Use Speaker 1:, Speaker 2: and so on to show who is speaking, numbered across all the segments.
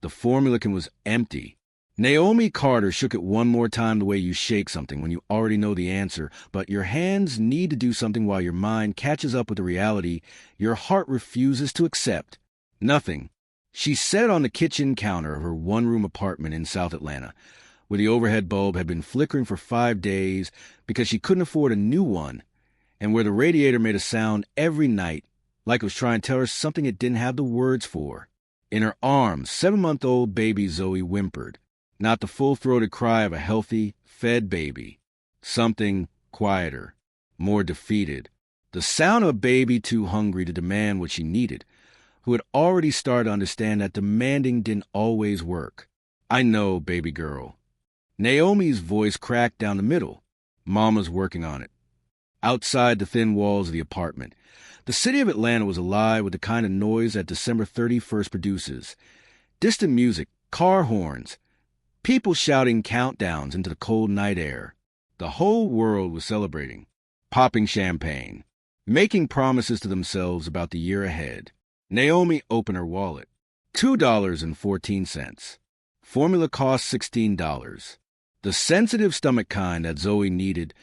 Speaker 1: The formula was empty. Naomi Carter shook it one more time the way you shake something when you already know the answer, but your hands need to do something while your mind catches up with the reality your heart refuses to accept. Nothing. She sat on the kitchen counter of her one-room apartment in South Atlanta, where the overhead bulb had been flickering for 5 days because she couldn't afford a new one, and where the radiator made a sound every night like it was trying to tell her something it didn't have the words for. In her arms, 7-month-old baby Zoe whimpered. Not the full-throated cry of a healthy, fed baby. Something quieter, more defeated. The sound of a baby too hungry to demand what she needed, who had already started to understand that demanding didn't always work. I know, baby girl. Naomi's voice cracked down the middle. Mama's working on it. Outside the thin walls of the apartment, the city of Atlanta was alive with the kind of noise that December 31st produces. Distant music, car horns, people shouting countdowns into the cold night air. The whole world was celebrating, popping champagne, making promises to themselves about the year ahead. Naomi opened her wallet. $2.14. Formula cost $16. The sensitive stomach kind that Zoe needed,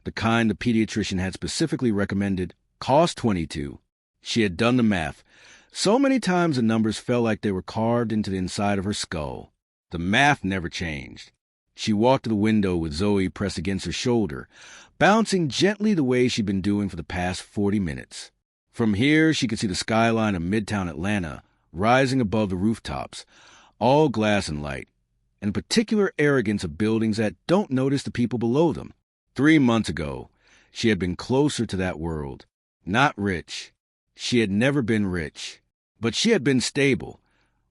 Speaker 1: the kind the pediatrician had specifically recommended, cost $22. She had done the math. So many times the numbers felt like they were carved into the inside of her skull. The math never changed. She walked to the window with Zoe pressed against her shoulder, bouncing gently the way she'd been doing for the past 40 minutes. From here, she could see the skyline of Midtown Atlanta rising above the rooftops, all glass and light, and particular arrogance of buildings that don't notice the people below them. 3 months ago, she had been closer to that world. Not rich. She had never been rich. But she had been stable,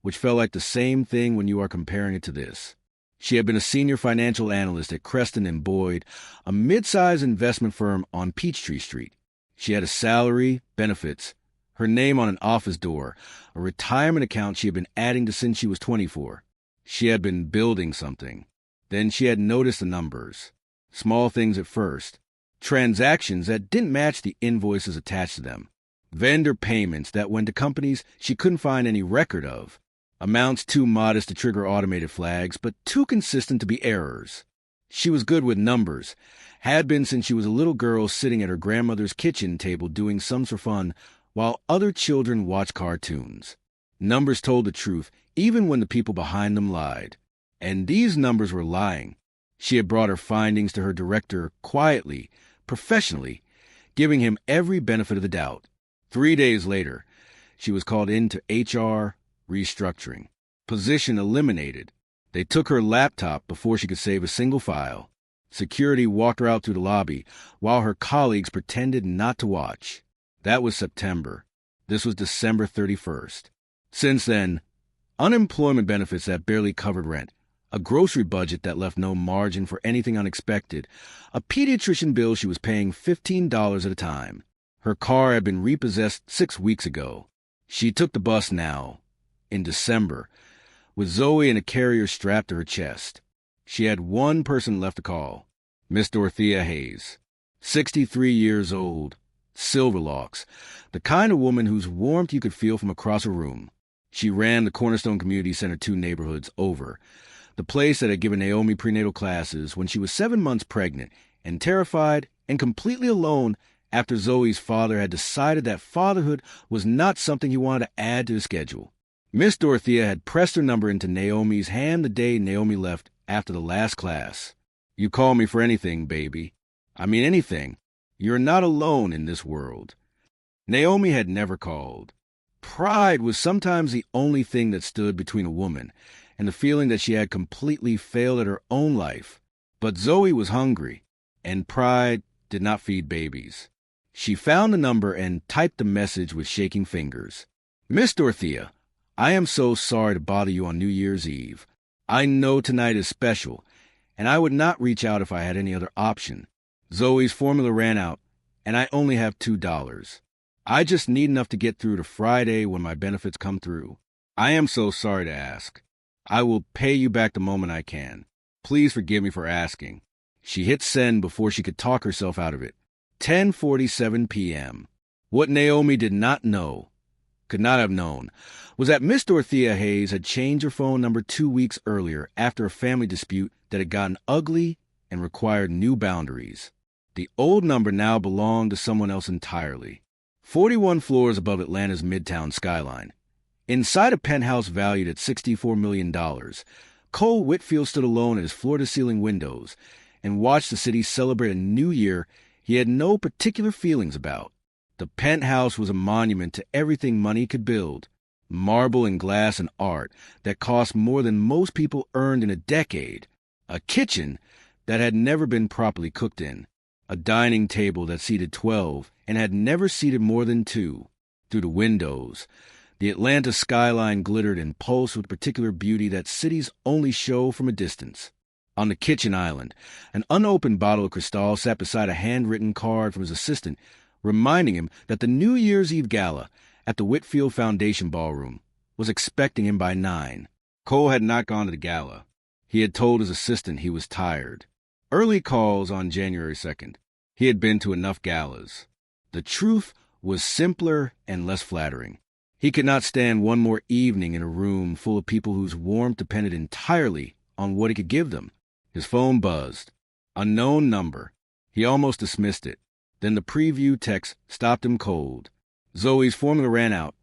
Speaker 1: which felt like the same thing when you are comparing it to this. She had been a senior financial analyst at Creston and Boyd, a mid-sized investment firm on Peachtree Street. She had a salary, benefits, her name on an office door, a retirement account she had been adding to since she was 24. She had been building something. Then she had noticed the numbers. Small things at first. Transactions that didn't match the invoices attached to them. Vendor payments that went to companies she couldn't find any record of. Amounts too modest to trigger automated flags, but too consistent to be errors. She was good with numbers, had been since she was a little girl sitting at her grandmother's kitchen table doing sums for fun while other children watched cartoons. Numbers told the truth, even when the people behind them lied. And these numbers were lying. She had brought her findings to her director quietly, professionally, giving him every benefit of the doubt. 3 days later, she was called into HR restructuring. Position eliminated. They took her laptop before she could save a single file. Security walked her out through the lobby while her colleagues pretended not to watch. That was September. This was December 31st. Since then, unemployment benefits that barely covered rent, a grocery budget that left no margin for anything unexpected, a pediatrician bill she was paying $15 at a time. Her car had been repossessed 6 weeks ago. She took the bus now, in December, with Zoe in a carrier strapped to her chest. She had one person left to call, Miss Dorothea Hayes, 63 years old, silver locks, the kind of woman whose warmth you could feel from across a room. She ran the Cornerstone Community Center 2 neighborhoods over, the place that had given Naomi prenatal classes when she was 7 months pregnant and terrified and completely alone after Zoe's father had decided that fatherhood was not something he wanted to add to his schedule. Miss Dorothea had pressed her number into Naomi's hand the day Naomi left after the last class. You call me for anything, baby. I mean anything. You're not alone in this world. Naomi had never called. Pride was sometimes the only thing that stood between a woman and the feeling that she had completely failed at her own life. But Zoe was hungry, and pride did not feed babies. She found the number and typed the message with shaking fingers. Miss Dorothea, I am so sorry to bother you on New Year's Eve. I know tonight is special, and I would not reach out if I had any other option. Zoe's formula ran out, and I only have $2. I just need enough to get through to Friday when my benefits come through. I am so sorry to ask. I will pay you back the moment I can. Please forgive me for asking. She hit send before she could talk herself out of it. 10:47 p.m. What Naomi did not know could not have known, was that Miss Dorothea Hayes had changed her phone number 2 weeks earlier after a family dispute that had gotten ugly and required new boundaries. The old number now belonged to someone else entirely. 41 floors above Atlanta's Midtown skyline. Inside a penthouse valued at $64 million, Cole Whitfield stood alone at his floor-to-ceiling windows and watched the city celebrate a new year he had no particular feelings about. The penthouse was a monument to everything money could build. Marble and glass and art that cost more than most people earned in a decade. A kitchen that had never been properly cooked in. A dining table that seated 12 and had never seated more than 2. Through the windows, the Atlanta skyline glittered and pulsed with particular beauty that cities only show from a distance. On the kitchen island, an unopened bottle of Cristal sat beside a handwritten card from his assistant, reminding him that the New Year's Eve gala at the Whitfield Foundation Ballroom was expecting him by 9. Cole had not gone to the gala. He had told his assistant he was tired. Early calls on January 2nd. He had been to enough galas. The truth was simpler and less flattering. He could not stand one more evening in a room full of people whose warmth depended entirely on what he could give them. His phone buzzed. Unknown number. He almost dismissed it. Then the preview text stopped him cold. Zoe's formula ran out,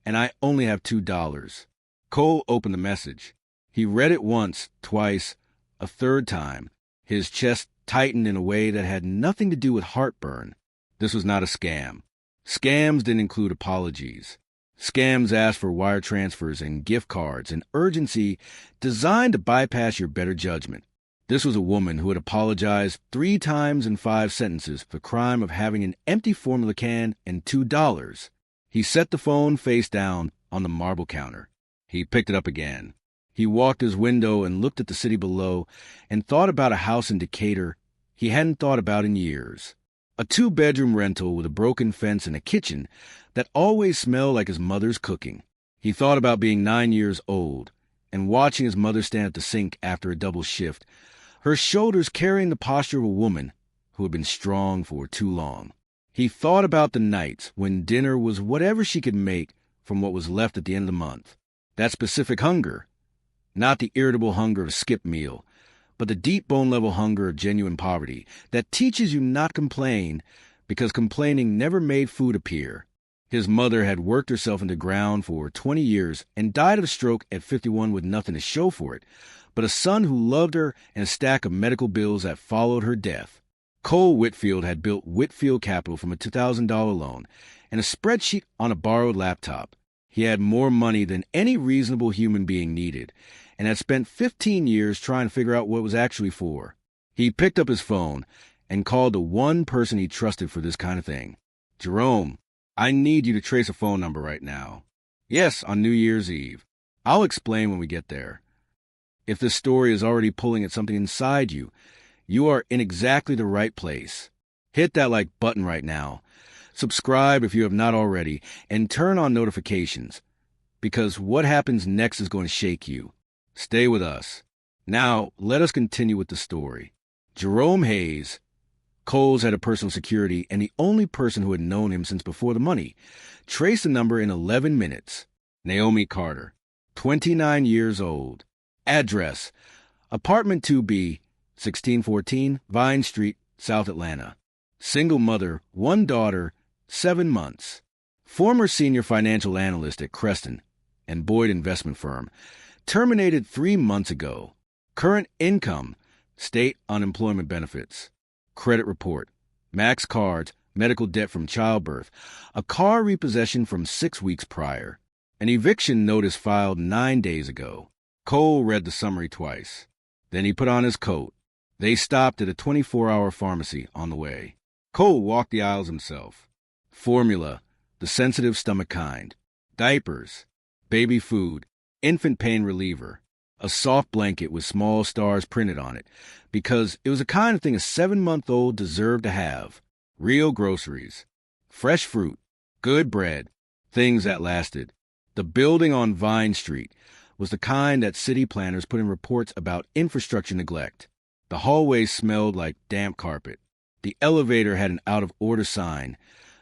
Speaker 1: and I only have $2. Cole opened the message. He read it once, twice, a third time. His chest tightened in a way that had nothing to do with heartburn. This was not a scam. Scams didn't include apologies. Scams asked for wire transfers and gift cards and urgency designed to bypass your better judgment. This was a woman who had apologized 3 times in 5 sentences for the crime of having an empty formula can and $2. He set the phone face down on the marble counter. He picked it up again. He walked his window and looked at the city below and thought about a house in Decatur he hadn't thought about in years. A 2-bedroom rental with a broken fence and a kitchen that always smelled like his mother's cooking. He thought about being 9 years old and watching his mother stand at the sink after a double shift, her shoulders carrying the posture of a woman who had been strong for too long. He thought about the nights when dinner was whatever she could make from what was left at the end of the month. That specific hunger, not the irritable hunger of a skip meal, but the deep bone-level hunger of genuine poverty that teaches you not complain because complaining never made food appear. His mother had worked herself into the ground for 20 years and died of a stroke at 51 with nothing to show for it, but a son who loved her and a stack of medical bills that followed her death. Cole Whitfield had built Whitfield Capital from a $2,000 loan and a spreadsheet on a borrowed laptop. He had more money than any reasonable human being needed and had spent 15 years trying to figure out what it was actually for. He picked up his phone and called the one person he trusted for this kind of thing. Jerome, I need you to trace a phone number right now. Yes, on New Year's Eve. I'll explain when we get there. If this story is already pulling at something inside you, you are in exactly the right place. Hit that like button right now. Subscribe if you have not already, and turn on notifications, because what happens next is going to shake you. Stay with us. Now, let us continue with the story. Jerome Hayes, Cole's head of personal security and the only person who had known him since before the money, traced the number in 11 minutes. Naomi Carter, 29 years old. Address, Apartment 2B, 1614 Vine Street, South Atlanta. Single mother, 1 daughter, 7 months. Former senior financial analyst at Creston and Boyd investment firm. Terminated 3 months ago. Current income, state unemployment benefits. Credit report, max cards, medical debt from childbirth, a car repossession from 6 weeks prior. An eviction notice filed 9 days ago. Cole read the summary twice. Then he put on his coat. They stopped at a 24-hour pharmacy on the way. Cole walked the aisles himself. Formula, the sensitive stomach kind. Diapers, baby food, infant pain reliever, a soft blanket with small stars printed on it, because it was the kind of thing a 7-month-old deserved to have. Real groceries, fresh fruit, good bread, things that lasted. The building on Vine Street was the kind that city planners put in reports about infrastructure neglect. The hallway smelled like damp carpet. The elevator had an out-of-order sign,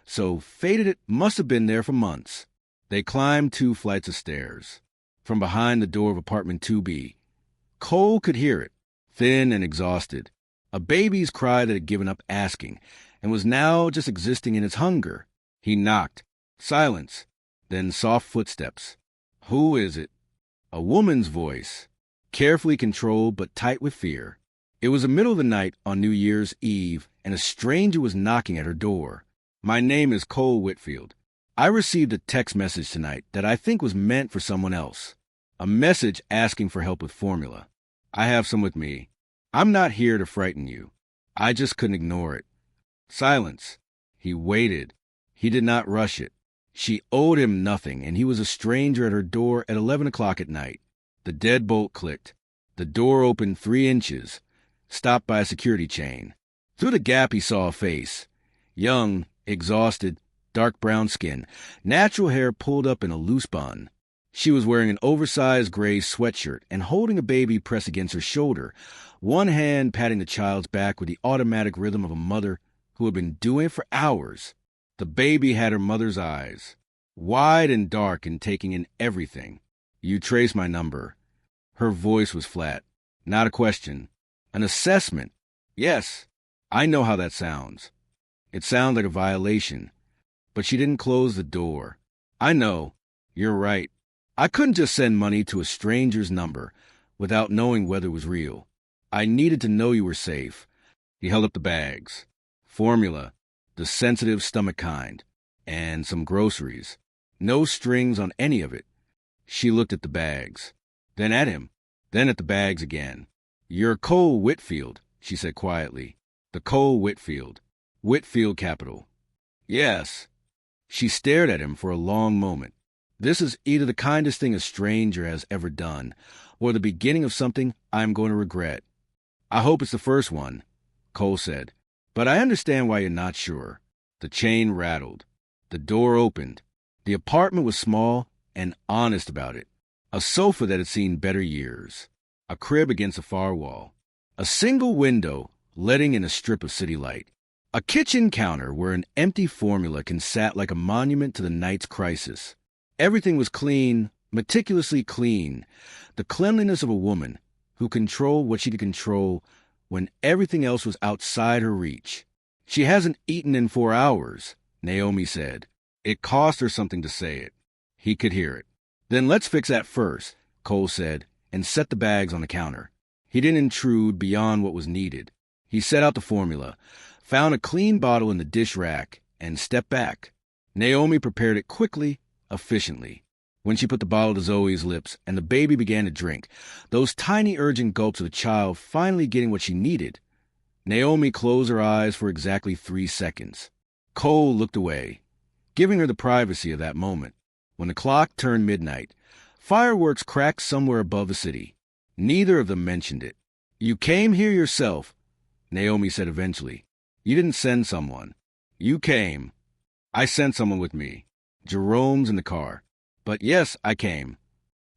Speaker 1: so faded it must have been there for months. They climbed 2 flights of stairs. From behind the door of apartment 2B, Cole could hear it, thin and exhausted. A baby's cry that had given up asking and was now just existing in its hunger. He knocked. Silence. Then soft footsteps. "Who is it?" A woman's voice, carefully controlled but tight with fear. It was the middle of the night on New Year's Eve, and a stranger was knocking at her door. "My name is Cole Whitfield. I received a text message tonight that I think was meant for someone else. A message asking for help with formula. I have some with me. I'm not here to frighten you. I just couldn't ignore it." Silence. He waited. He did not rush it. She owed him nothing, and he was a stranger at her door at 11 o'clock at night. The deadbolt clicked. The door opened 3 inches, stopped by a security chain. Through the gap he saw a face. Young, exhausted, dark brown skin, natural hair pulled up in a loose bun. She was wearing an oversized gray sweatshirt and holding a baby pressed against her shoulder, one hand patting the child's back with the automatic rhythm of a mother who had been doing it for hours. The baby had her mother's eyes, wide and dark and taking in everything. "You trace my number." Her voice was flat. Not a question. An assessment. "Yes, I know how that sounds." It sounded like a violation. But she didn't close the door. "I know. You're right. I couldn't just send money to a stranger's number without knowing whether it was real. I needed to know you were safe." He held up the bags. Formula, the sensitive stomach kind, and some groceries. No strings on any of it. She looked at the bags, then at him, then at the bags again. "You're Cole Whitfield," she said quietly. "The Cole Whitfield. Whitfield Capital." "Yes." She stared at him for a long moment. "This is either the kindest thing a stranger has ever done, or the beginning of something I'm going to regret." "I hope it's the first one," Cole said. "But I understand why you're not sure." The chain rattled. The door opened. The apartment was small and honest about it. A sofa that had seen better years. A crib against a far wall. A single window letting in a strip of city light. A kitchen counter where an empty formula can sat like a monument to the night's crisis. Everything was clean, meticulously clean. The cleanliness of a woman who controlled what she could control when everything else was outside her reach. "She hasn't eaten in 4 hours," Naomi said. It cost her something to say it. He could hear it. "Then let's fix that first," Cole said, and set the bags on the counter. He didn't intrude beyond what was needed. He set out the formula, found a clean bottle in the dish rack, and stepped back. Naomi prepared it quickly, efficiently. When she put the bottle to Zoe's lips and the baby began to drink, those tiny urgent gulps of the child finally getting what she needed, Naomi closed her eyes for exactly 3 seconds. Cole looked away, giving her the privacy of that moment. When the clock turned midnight, fireworks cracked somewhere above the city. Neither of them mentioned it. "You came here yourself," Naomi said eventually. "You didn't send someone. You came." "I sent someone with me. Jerome's in the car. But yes, I came."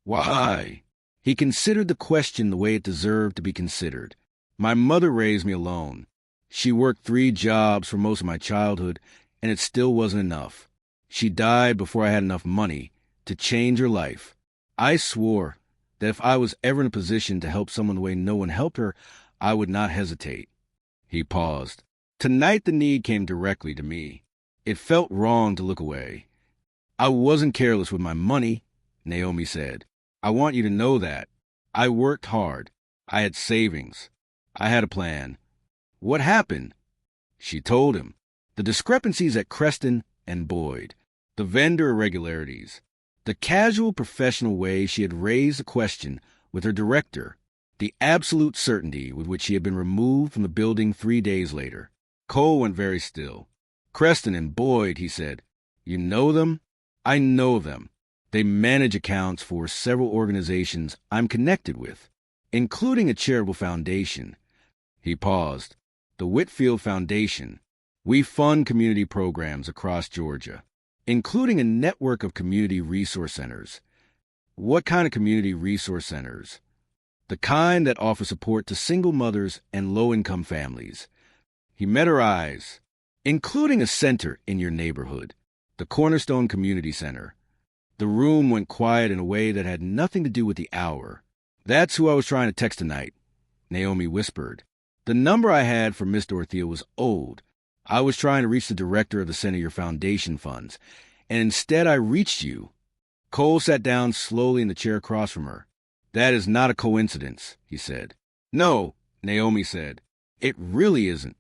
Speaker 1: "Why?" He considered the question the way it deserved to be considered. "My mother raised me alone. She worked 3 jobs for most of my childhood, and it still wasn't enough. She died before I had enough money to change her life. I swore that if I was ever in a position to help someone the way no one helped her, I would not hesitate." He paused. "Tonight the need came directly to me. It felt wrong to look away. I wasn't careless with my money," Naomi said. "I want you to know that. I worked hard. I had savings. I had a plan." "What happened?" She told him. The discrepancies at Creston and Boyd. The vendor irregularities. The casual professional way she had raised the question with her director. The absolute certainty with which she had been removed from the building 3 days later. Cole went very still. "Creston and Boyd," he said. "You know them?" "I know them. They manage accounts for several organizations I'm connected with, including a charitable foundation." He paused. "The Whitfield Foundation. We fund community programs across Georgia, including a network of community resource centers." "What kind of community resource centers?" "The kind that offer support to single mothers and low-income families." He met her eyes. "Including a center in your neighborhood. The Cornerstone Community Center." The room went quiet in a way that had nothing to do with the hour. "That's who I was trying to text tonight," Naomi whispered. "The number I had for Miss Dorothea was old. I was trying to reach the director of the Center of Your Foundation funds, and instead I reached you." Cole sat down slowly in the chair across from her. "That is not a coincidence," he said. "No," Naomi said. "It really isn't."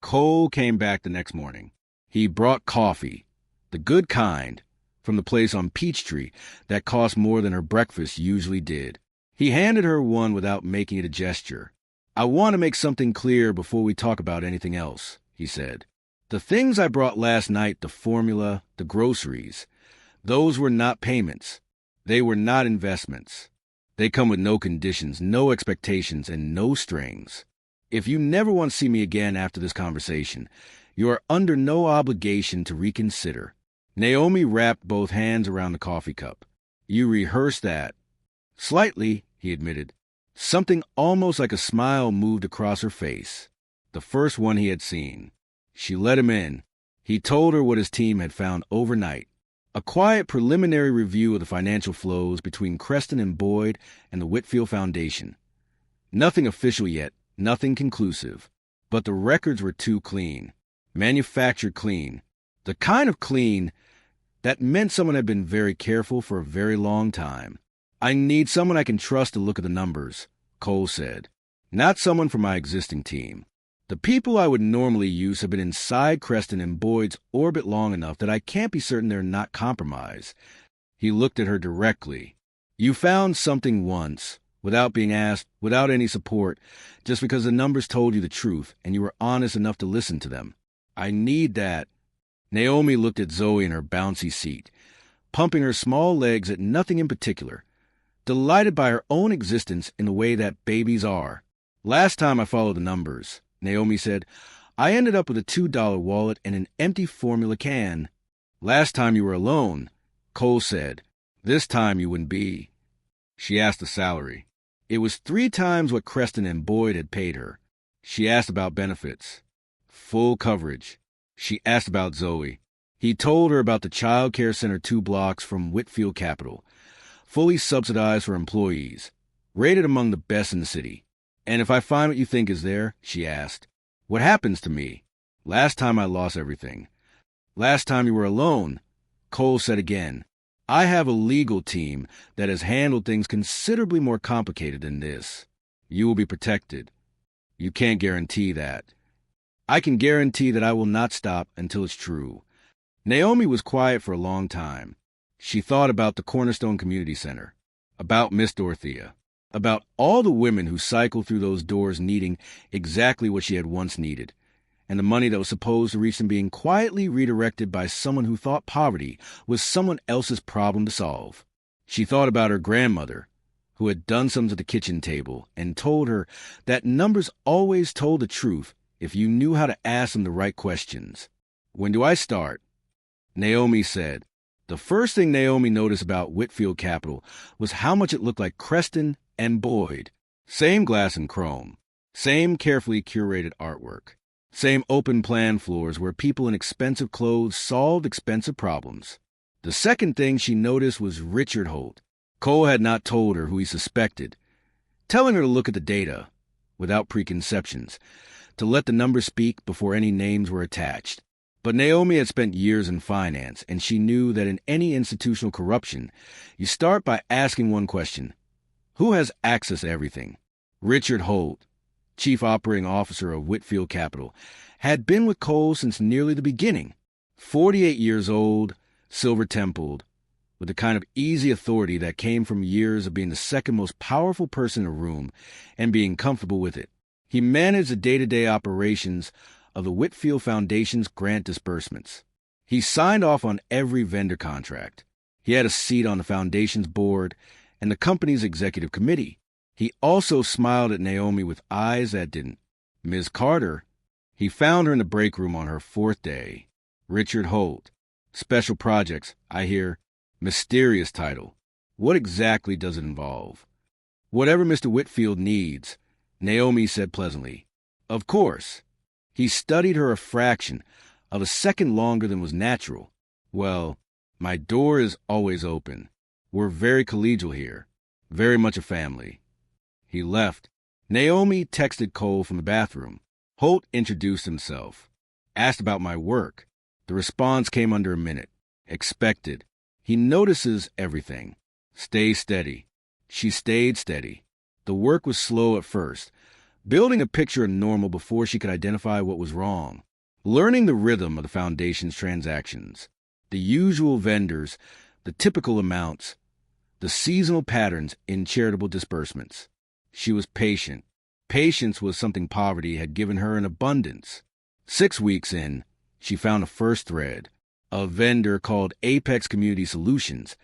Speaker 1: Cole came back the next morning. He brought coffee, the good kind, from the place on Peachtree that cost more than her breakfast usually did. He handed her one without making it a gesture. "I want to make something clear before we talk about anything else," he said. "The things I brought last night, the formula, the groceries, those were not payments. They were not investments. They come with no conditions, no expectations, and no strings. If you never want to see me again after this conversation, you are under no obligation to reconsider." Naomi wrapped both hands around the coffee cup. "You rehearsed that." "Slightly," he admitted. Something almost like a smile moved across her face, the first one he had seen. She let him in. He told her what his team had found overnight. A quiet preliminary review of the financial flows between Creston and Boyd and the Whitfield Foundation. Nothing official yet, nothing conclusive. But the records were too clean. Manufactured clean. The kind of clean that meant someone had been very careful for a very long time. "I need someone I can trust to look at the numbers," Cole said. "Not someone from my existing team. The people I would normally use have been inside Creston and Boyd's orbit long enough that I can't be certain they're not compromised." He looked at her directly. "You found something once, without being asked, without any support, just because the numbers told you the truth and you were honest enough to listen to them. I need that." Naomi looked at Zoe in her bouncy seat, pumping her small legs at nothing in particular, delighted by her own existence in the way that babies are. "Last time I followed the numbers," Naomi said, "I ended up with a $2 wallet and an empty formula can." "Last time you were alone," Cole said. "This time you wouldn't be." She asked the salary. It was 3 times what Creston and Boyd had paid her. She asked about benefits. Full coverage. She asked about Zoe. He told her about the child care center 2 blocks from Whitfield Capital, fully subsidized for employees, rated among the best in the city. "And if I find what you think is there," she asked, "what happens to me? Last time I lost everything." "Last time you were alone," Cole said again. "I have a legal team that has handled things considerably more complicated than this. You will be protected." "You can't guarantee that." "I can guarantee that I will not stop until it's true." Naomi was quiet for a long time. She thought about the Cornerstone Community Center, about Miss Dorothea, about all the women who cycled through those doors needing exactly what she had once needed, and the money that was supposed to reach them being quietly redirected by someone who thought poverty was someone else's problem to solve. She thought about her grandmother, who had done something at the kitchen table and told her that numbers always told the truth if you knew how to ask them the right questions. "When do I start?" Naomi said. The first thing Naomi noticed about Whitfield Capital was how much it looked like Creston and Boyd. Same glass and chrome. Same carefully curated artwork. Same open plan floors where people in expensive clothes solved expensive problems. The second thing she noticed was Richard Holt. Cole had not told her who he suspected, telling her to look at the data, without preconceptions, to let the numbers speak before any names were attached. But Naomi had spent years in finance, and she knew that in any institutional corruption, you start by asking one question: who has access to everything? Richard Holt, chief operating officer of Whitfield Capital, had been with Cole since nearly the beginning. 48 years old, silver-templed, with the kind of easy authority that came from years of being the second most powerful person in a room and being comfortable with it. He managed the day-to-day operations of the Whitfield Foundation's grant disbursements. He signed off on every vendor contract. He had a seat on the Foundation's board and the company's executive committee. He also smiled at Naomi with eyes that didn't. Ms. Carter. He found her in the break room on her 4th day. Richard Holt. Special projects, I hear. Mysterious title. What exactly does it involve? Whatever Mr. Whitfield needs, Naomi said pleasantly. Of course. He studied her a fraction of a second longer than was natural. Well, My door is always open. We're very collegial here. Very much a family. He left. Naomi texted Cole from the bathroom. Holt introduced himself. Asked about my work. The response came under a minute. Expected. He notices everything. Stay steady. She stayed steady. The work was slow at first, building a picture of normal before she could identify what was wrong. Learning the rhythm of the foundation's transactions. The usual vendors, the typical amounts, the seasonal patterns in charitable disbursements. She was patient. Patience was something poverty had given her in abundance. 6 weeks in, she found a first thread. A vendor called Apex Community Solutions,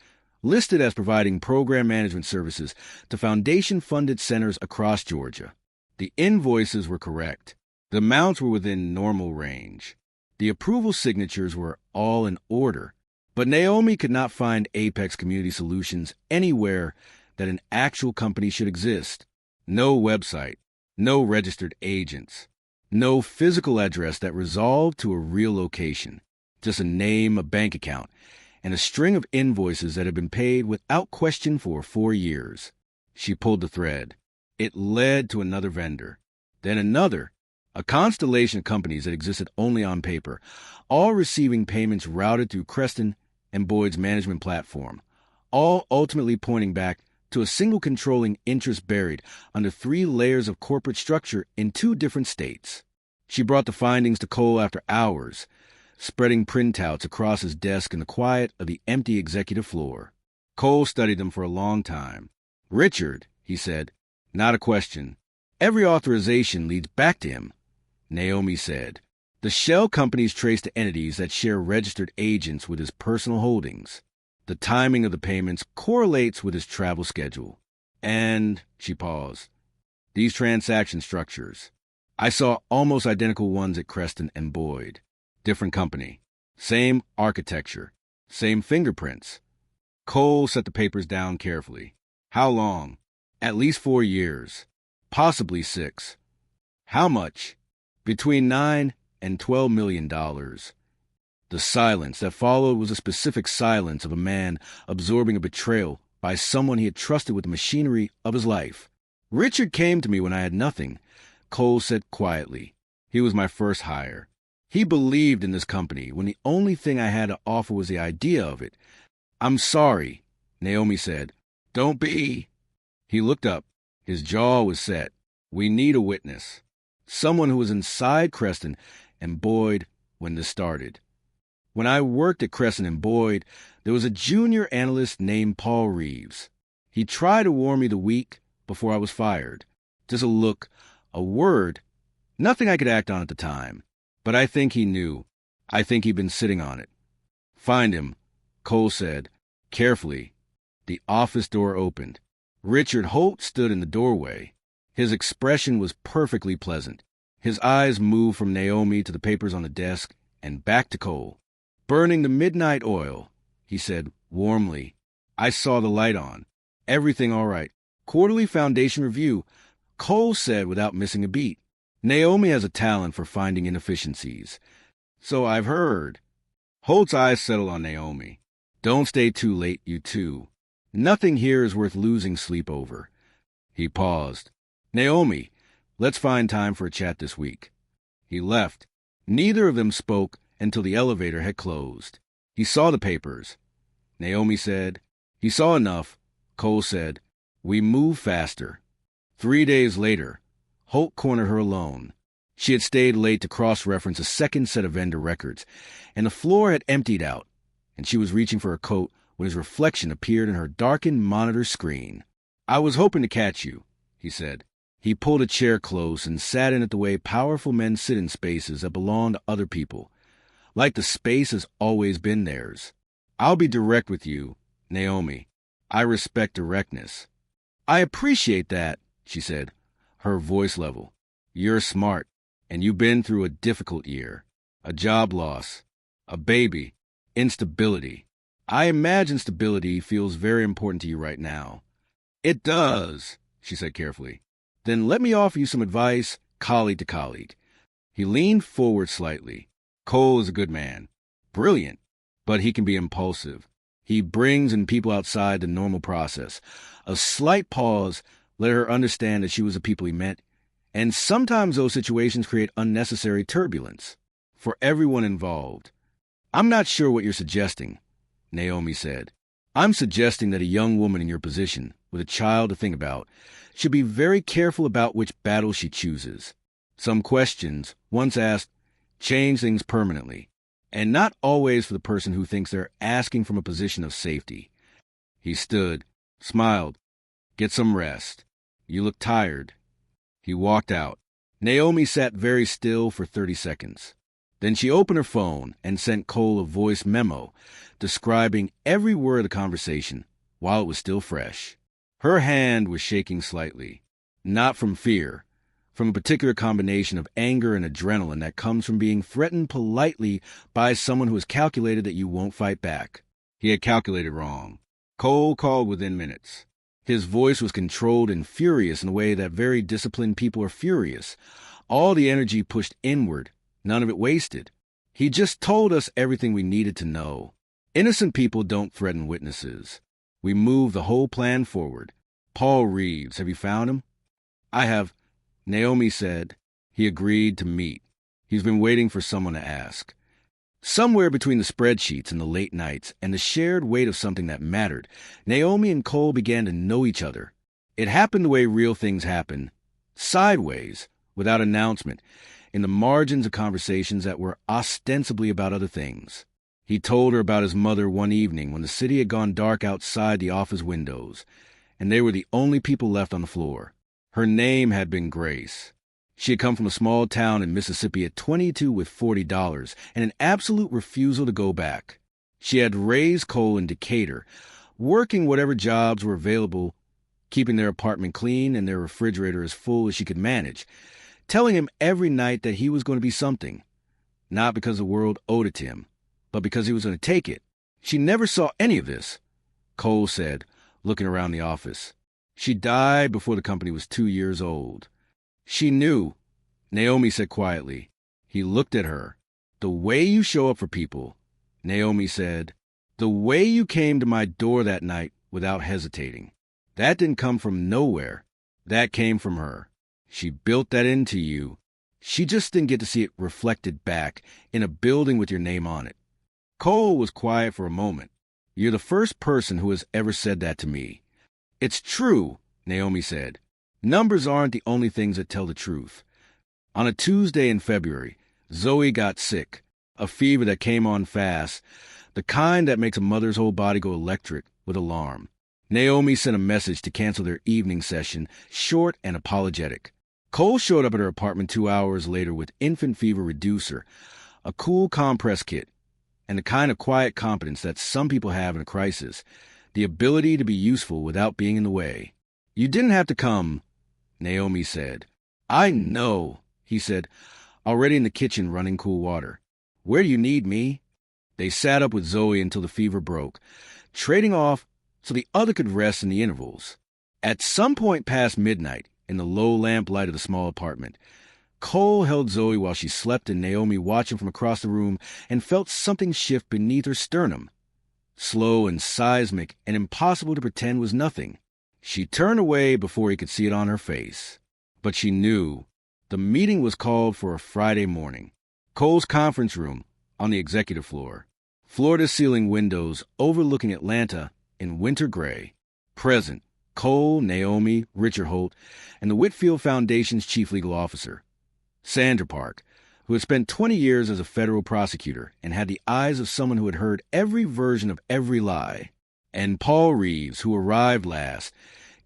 Speaker 1: listed as providing program management services to foundation-funded centers across Georgia. The invoices were correct. The amounts were within normal range. The approval signatures were all in order. But Naomi could not find Apex Community Solutions anywhere that an actual company should exist. No website, no registered agents, no physical address that resolved to a real location. Just a name, a bank account, and a string of invoices that had been paid without question for 4 years. She pulled the thread. It led to another vendor, then another, a constellation of companies that existed only on paper, all receiving payments routed through Creston and Boyd's management platform, all ultimately pointing back to a single controlling interest buried under 3 layers of corporate structure in 2 different states. She brought the findings to Cole after hours, spreading printouts across his desk in the quiet of the empty executive floor. Cole studied them for a long time. "Richard," he said, "not a question. Every authorization leads back to him." Naomi said, "The shell companies trace to entities that share registered agents with his personal holdings. The timing of the payments correlates with his travel schedule. And," she paused, "these transaction structures. I saw almost identical ones at Creston and Boyd. Different company. Same architecture. Same fingerprints." Cole set the papers down carefully. "How long?" "At least 4 years. Possibly 6. "How much?" "Between $9 and $12 million. The silence that followed was a specific silence of a man absorbing a betrayal by someone he had trusted with the machinery of his life. "Richard came to me when I had nothing," Cole said quietly. "He was my first hire. He believed in this company when the only thing I had to offer was the idea of it." "I'm sorry," Naomi said. "Don't be." He looked up. His jaw was set. "We need a witness. Someone who was inside Creston and Boyd when this started. When I worked at Creston and Boyd, there was a junior analyst named Paul Reeves. He tried to warn me the week before I was fired. Just a look, a word, nothing I could act on at the time. But I think he knew. I think he'd been sitting on it." "Find him," Cole said, carefully. The office door opened. Richard Holt stood in the doorway. His expression was perfectly pleasant. His eyes moved from Naomi to the papers on the desk and back to Cole. "Burning the midnight oil," he said warmly. "I saw the light on. Everything all right. Quarterly Foundation review," Cole said without missing a beat. "Naomi has a talent for finding inefficiencies. So I've heard." Holt's eyes settled on Naomi. "Don't stay too late, you two. Nothing here is worth losing sleep over." He paused. "Naomi, let's find time for a chat this week." He left. Neither of them spoke until the elevator had closed. He saw the papers. Naomi said, "He saw enough." Cole said, "We move faster." 3 days later, Holt cornered her alone. She had stayed late to cross-reference a second set of vendor records, and the floor had emptied out, and she was reaching for a coat when his reflection appeared in her darkened monitor screen. "I was hoping to catch you," he said. He pulled a chair close and sat in it the way powerful men sit in spaces that belong to other people, like the space has always been theirs. "I'll be direct with you, Naomi. I respect directness." "I appreciate that," she said, her voice level. "You're smart, and you've been through a difficult year. A job loss, a baby, instability. I imagine stability feels very important to you right now." "It does," she said carefully. "Then let me offer you some advice, colleague to colleague." He leaned forward slightly. "Cole is a good man. Brilliant. but he can be impulsive. He brings in people outside the normal process. A slight pause let her understand that she was the people he meant, and sometimes those situations create unnecessary turbulence for everyone involved. "I'm not sure what you're suggesting," Naomi said. "I'm suggesting that a young woman in your position, with a child to think about, should be very careful about which battle she chooses. Some questions, once asked, change things permanently, and not always for the person who thinks they're asking from a position of safety." He stood, smiled. "Get some rest. You look tired." He walked out. Naomi sat very still for 30 seconds. Then she opened her phone and sent Cole a voice memo describing every word of the conversation while it was still fresh. Her hand was shaking slightly, not from fear, from a particular combination of anger and adrenaline that comes from being threatened politely by someone who has calculated that you won't fight back. He had calculated wrong. Cole called within minutes. His voice was controlled and furious in the way that very disciplined people are furious. All the energy pushed inward, none of it wasted. "He just told us everything we needed to know. Innocent people don't threaten witnesses. We move the whole plan forward. Paul Reeves, have you found him?" "I have," Naomi said. He agreed to meet. He's been waiting for someone to ask. Somewhere between the spreadsheets and the late nights and the shared weight of something that mattered, Naomi and Cole began to know each other. It happened the way real things happen, sideways, without announcement, in the margins of conversations that were ostensibly about other things. He told her about his mother one evening when the city had gone dark outside the office windows, and they were the only people left on the floor. Her name had been Grace. She had come from a small town in Mississippi at 22 with $40 and an absolute refusal to go back. She had raised Cole in Decatur, working whatever jobs were available, keeping their apartment clean and their refrigerator as full as she could manage, telling him every night that he was going to be something, not because the world owed it to him, but because he was going to take it. "She never saw any of this," Cole said, looking around the office. "She died before the company was 2 years old." "She knew," Naomi said quietly. He looked at her. "The way you show up for people," Naomi said. "The way you came to my door that night without hesitating. That didn't come from nowhere. That came from her. She built that into you. She just didn't get to see it reflected back in a building with your name on it." Cole was quiet for a moment. "You're the first person who has ever said that to me." "It's true," Naomi said. "Numbers aren't the only things that tell the truth." On a Tuesday in February, Zoe got sick, a fever that came on fast, the kind that makes a mother's whole body go electric with alarm. Naomi sent a message to cancel their evening session, short and apologetic. Cole showed up at her apartment 2 hours later with infant fever reducer, a cool compress kit, and the kind of quiet competence that some people have in a crisis, the ability to be useful without being in the way. "You didn't have to come," Naomi said. "I know," he said, already in the kitchen running cool water. "Where do you need me?" They sat up with Zoe until the fever broke, trading off so the other could rest in the intervals. At some point past midnight, in the low lamplight of the small apartment, Cole held Zoe while she slept and Naomi watched him from across the room and felt something shift beneath her sternum. Slow and seismic and impossible to pretend was nothing. She turned away before he could see it on her face. But she knew. The meeting was called for a Friday morning. Cole's conference room on the executive floor. Floor-to-ceiling windows overlooking Atlanta in winter gray. Present, Cole, Naomi, Richard Holt, and the Whitfield Foundation's chief legal officer, Sandra Park, who had spent 20 years as a federal prosecutor and had the eyes of someone who had heard every version of every lie, and Paul Reeves, who arrived last,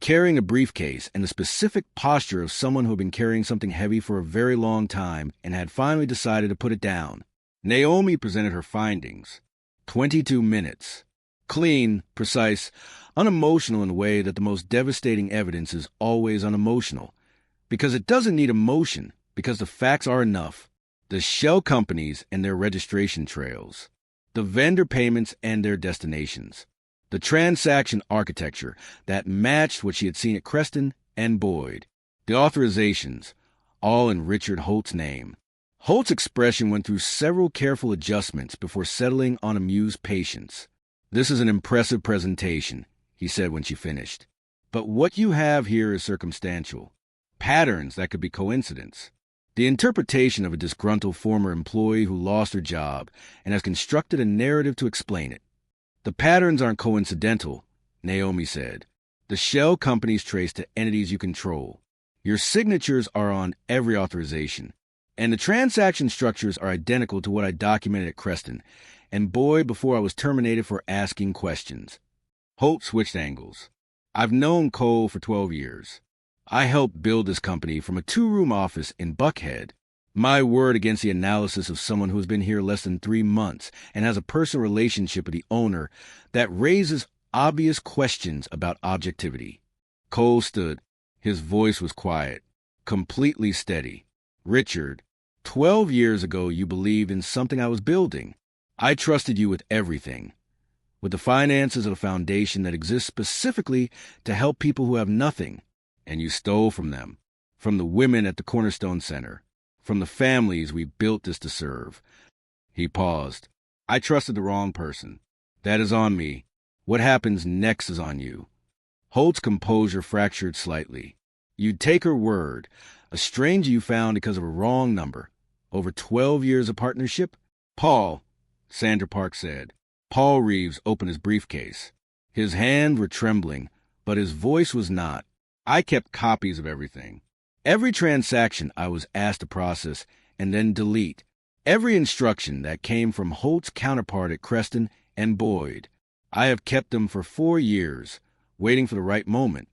Speaker 1: carrying a briefcase and the specific posture of someone who had been carrying something heavy for a very long time and had finally decided to put it down. Naomi presented her findings. 22 minutes. Clean, precise, unemotional in a way that the most devastating evidence is always unemotional. Because it doesn't need emotion, because the facts are enough. The shell companies and their registration trails. The vendor payments and their destinations. The transaction architecture that matched what she had seen at Creston and Boyd. The authorizations, all in Richard Holt's name. Holt's expression went through several careful adjustments before settling on amused patience. "This is an impressive presentation," he said when she finished. "But what you have here is circumstantial. Patterns that could be coincidence. The interpretation of a disgruntled former employee who lost her job and has constructed a narrative to explain it. The patterns aren't coincidental," Naomi said. "The shell companies trace to entities you control. Your signatures are on every authorization. And the transaction structures are identical to what I documented at Creston and Boyd before I was terminated for asking questions." Holt switched angles. "I've known Cole for 12 years. I helped build this company from a 2-room office in Buckhead. My word against the analysis of someone who has been here less than 3 months and has a personal relationship with the owner that raises obvious questions about objectivity." Cole stood. His voice was quiet, completely steady. "Richard, 12 years ago you believed in something I was building. I trusted you with everything. With the finances of a foundation that exists specifically to help people who have nothing. And you stole from them. From the women at the Cornerstone Center. From the families we built this to serve." He paused. "I trusted the wrong person. That is on me. What happens next is on you." Holt's composure fractured slightly. "You'd take her word. A stranger you found because of a wrong number. Over 12 years of partnership?" "Paul," Sandra Park said. Paul Reeves opened his briefcase. His hands were trembling, but his voice was not. "I kept copies of everything. Every transaction I was asked to process and then delete. Every instruction that came from Holt's counterpart at Creston and Boyd. I have kept them for 4 years, waiting for the right moment."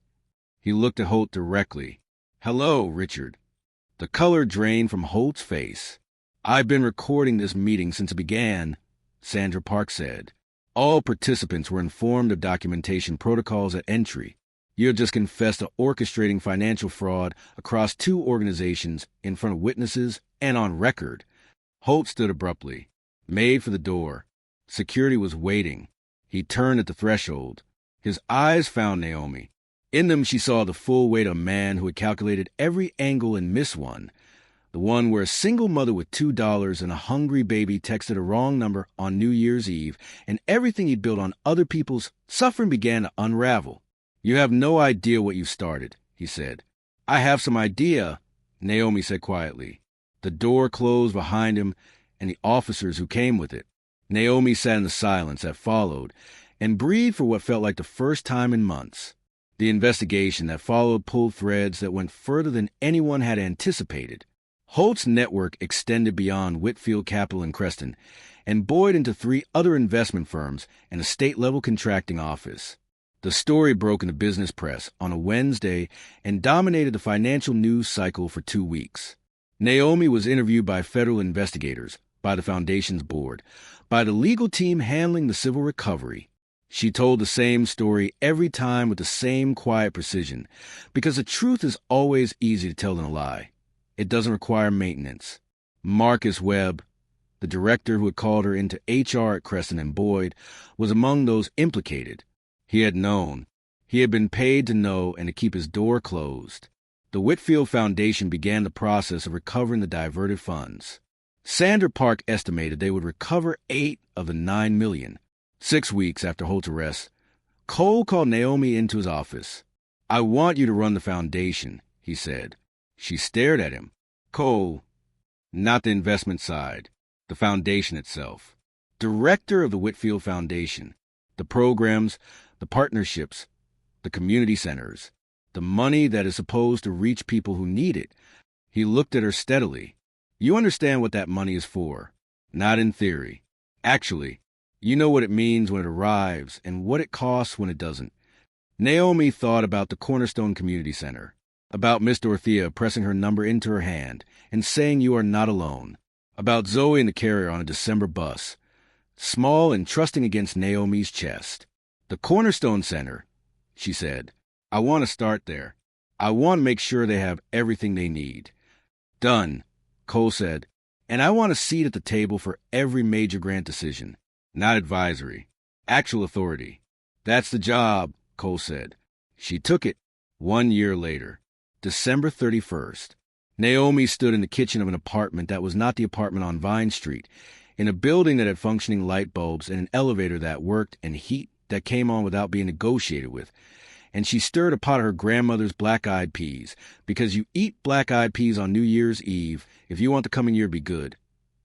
Speaker 1: He looked at Holt directly. "Hello, Richard." The color drained from Holt's face. "I've been recording this meeting since it began," Sandra Park said. "All participants were informed of documentation protocols at entry. You have just confessed to orchestrating financial fraud across 2 organizations in front of witnesses and on record." Holt stood abruptly, made for the door. Security was waiting. He turned at the threshold. His eyes found Naomi. In them she saw the full weight of a man who had calculated every angle and missed one. The one where a single mother with $2 and a hungry baby texted a wrong number on New Year's Eve, and everything he'd built on other people's suffering began to unravel. "You have no idea what you started," he said. "I have some idea," Naomi said quietly. The door closed behind him and the officers who came with it. Naomi sat in the silence that followed and breathed for what felt like the first time in months. The investigation that followed pulled threads that went further than anyone had anticipated. Holt's network extended beyond Whitfield Capital and Creston, and Boyd into 3 other investment firms and a state-level contracting office. The story broke in the business press on a Wednesday and dominated the financial news cycle for 2 weeks. Naomi was interviewed by federal investigators, by the foundation's board, by the legal team handling the civil recovery. She told the same story every time with the same quiet precision, because the truth is always easy to tell than a lie. It doesn't require maintenance. Marcus Webb, the director who had called her into HR at Creston and Boyd, was among those implicated. He had known. He had been paid to know and to keep his door closed. The Whitfield Foundation began the process of recovering the diverted funds. Sandra Park estimated they would recover $8 of the $9 million. 6 weeks after Holt's arrest, Cole called Naomi into his office. "I want you to run the foundation," he said. She stared at him. "Cole, not the investment side, the foundation itself. Director of the Whitfield Foundation. The programs, the partnerships, the community centers, the money that is supposed to reach people who need it." He looked at her steadily. "You understand what that money is for. Not in theory. Actually, you know what it means when it arrives and what it costs when it doesn't." Naomi thought about the Cornerstone Community Center, about Miss Dorothea pressing her number into her hand and saying you are not alone, about Zoe in the carrier on a December bus, small and trusting against Naomi's chest. "The Cornerstone Center," she said. "I want to start there. I want to make sure they have everything they need." "Done," Cole said. "And I want a seat at the table for every major grant decision. Not advisory. Actual authority." "That's the job," Cole said. She took it. 1 year later, December 31st. Naomi stood in the kitchen of an apartment that was not the apartment on Vine Street, in a building that had functioning light bulbs and an elevator that worked and heat that came on without being negotiated with. And she stirred a pot of her grandmother's black-eyed peas, because you eat black-eyed peas on New Year's Eve if you want the coming year to be good.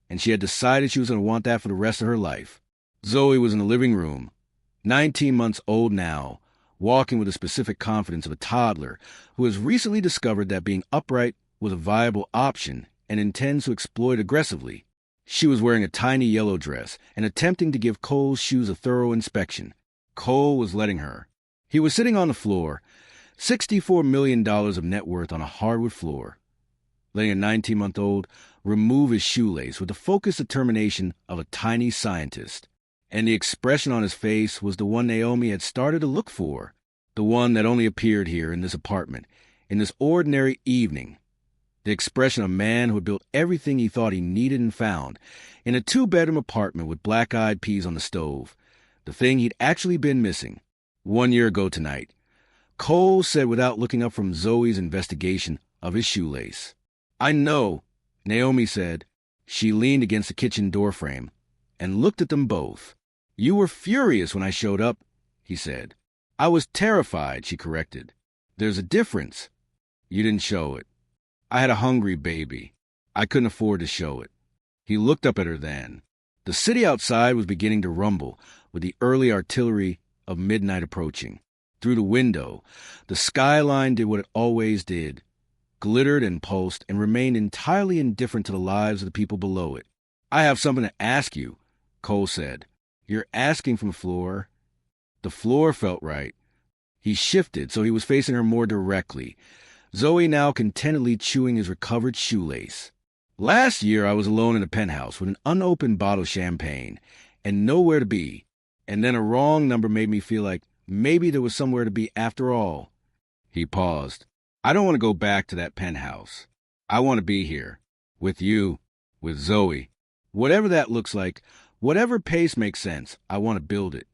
Speaker 1: And she had decided she was going to want that for the rest of her life. Zoe was in the living room, 19 months old now, walking with the specific confidence of a toddler who has recently discovered that being upright was a viable option and intends to exploit aggressively. She was wearing a tiny yellow dress and attempting to give Cole's shoes a thorough inspection. Cole was letting her. He was sitting on the floor, $64 million of net worth on a hardwood floor, letting a 19-month-old remove his shoelace with the focused determination of a tiny scientist. And the expression on his face was the one Naomi had started to look for, the one that only appeared here in this apartment, in this ordinary evening. The expression of a man who had built everything he thought he needed and found, in a 2-bedroom apartment with black-eyed peas on the stove, the thing he'd actually been missing. 1 year ago tonight, Cole said without looking up from Zoe's investigation of his shoelace. "I know," Naomi said. She leaned against the kitchen doorframe and looked at them both. "You were furious when I showed up," he said. "I was terrified," she corrected. "There's a difference. You didn't show it. I had a hungry baby. I couldn't afford to show it." He looked up at her then. The city outside was beginning to rumble with the early artillery of midnight approaching. Through the window, the skyline did what it always did, glittered and pulsed and remained entirely indifferent to the lives of the people below it. "I have something to ask you," Cole said. "You're asking from the floor." The floor felt right. He shifted so he was facing her more directly, Zoe now contentedly chewing his recovered shoelace. "Last year I was alone in a penthouse with an unopened bottle of champagne and nowhere to be, and then a wrong number made me feel like maybe there was somewhere to be after all." He paused. "I don't want to go back to that penthouse. I want to be here, with you, with Zoe. Whatever that looks like, whatever pace makes sense, I want to build it."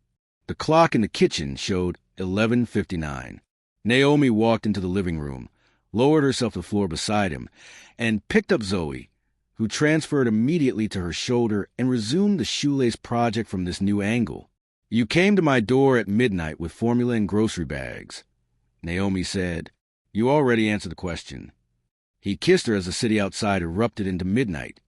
Speaker 1: The clock in the kitchen showed 11:59. Naomi walked into the living room, lowered herself to the floor beside him, and picked up Zoe, who transferred immediately to her shoulder and resumed the shoelace project from this new angle. "You came to my door at midnight with formula and grocery bags," Naomi said. "You already answered the question." He kissed her as the city outside erupted into midnight.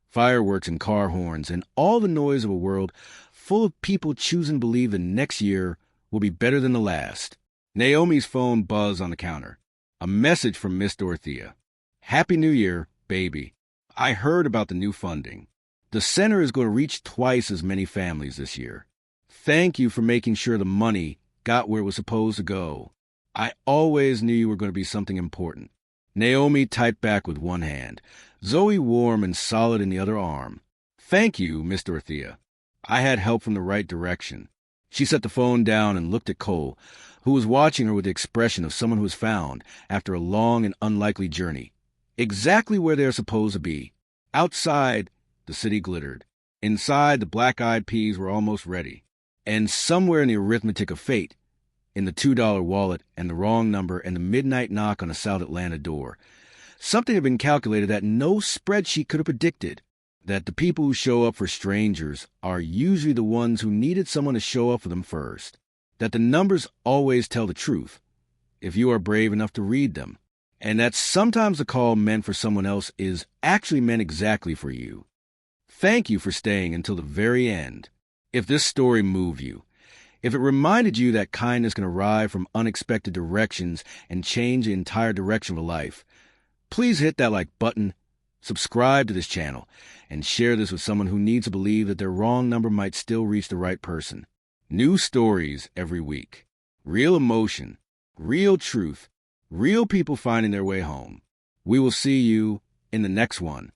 Speaker 1: Fireworks and car horns and all the noise of a world full of people choosing to believe the next year will be better than the last. Naomi's phone buzzed on the counter. A message from Miss Dorothea. "Happy New Year, baby. I heard about the new funding. The center is going to reach twice as many families this year. Thank you for making sure the money got where it was supposed to go. I always knew you were going to be something important." Naomi typed back with one hand, Zoe warm and solid in the other arm. "Thank you, Miss Dorothea. I had help from the right direction." She set the phone down and looked at Cole, who was watching her with the expression of someone who was found, after a long and unlikely journey, exactly where they're supposed to be. Outside, the city glittered. Inside, the black-eyed peas were almost ready. And somewhere in the arithmetic of fate, in the $2 wallet and the wrong number and the midnight knock on a South Atlanta door, something had been calculated that no spreadsheet could have predicted, that the people who show up for strangers are usually the ones who needed someone to show up for them first, that the numbers always tell the truth, if you are brave enough to read them, and that sometimes the call meant for someone else is actually meant exactly for you. Thank you for staying until the very end. If this story moved you, if it reminded you that kindness can arrive from unexpected directions and change the entire direction of a life, please hit that like button, subscribe to this channel, and share this with someone who needs to believe that their wrong number might still reach the right person. New stories every week. Real emotion, real truth, real people finding their way home. We will see you in the next one.